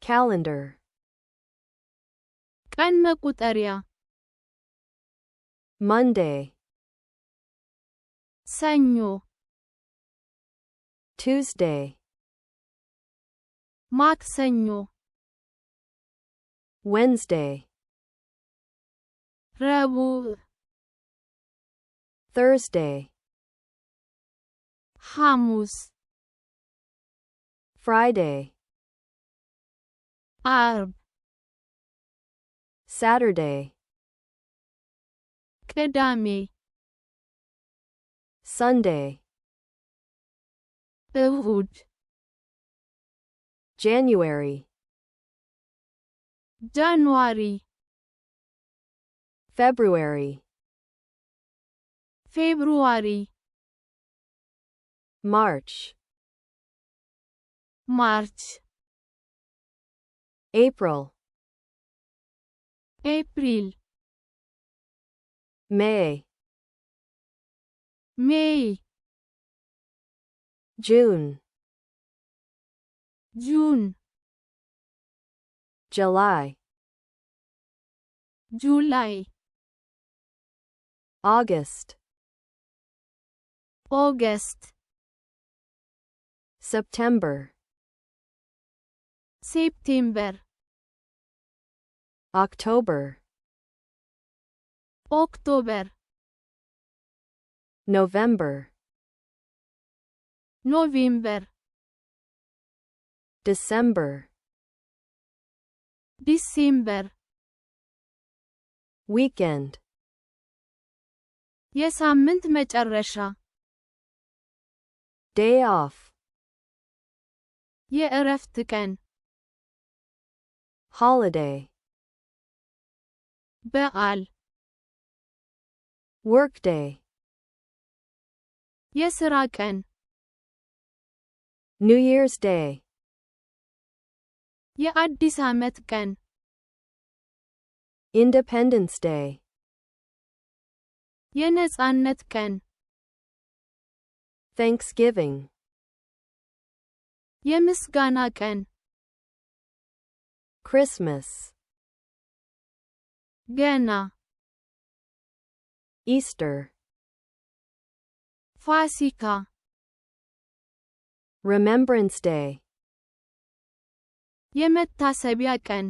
calendar ቀን መቁጠሪያ Monday ሰኞ Tuesday mak-se-nyo Wednesday ረቡዕ Thursday ሐሙስ Friday ዓርብ Saturday ቅዳሜ Sunday እሁድ January ጃንዋሪ February ፌብሩዋሪ March ማርች April ኤፕሪል May ሜይ June ጁን July ጁላይ August ኦገስት September ሴፕቴምበር October ኦክቶበር November ኖቬምበር December ዲሴምበር Weekend የሳምንት መጨረሻ Day off የእረፍት ቀን Holiday በዓል Workday የሥራ ቀን New Year's Day የአዲስ ዓመት ቀን Independence Day የነጻነት ቀን Thanksgiving የምስጋና ቀን Christmas ገና Easter ፋሲካ Remembrance Day የመታሰቢያ ቀን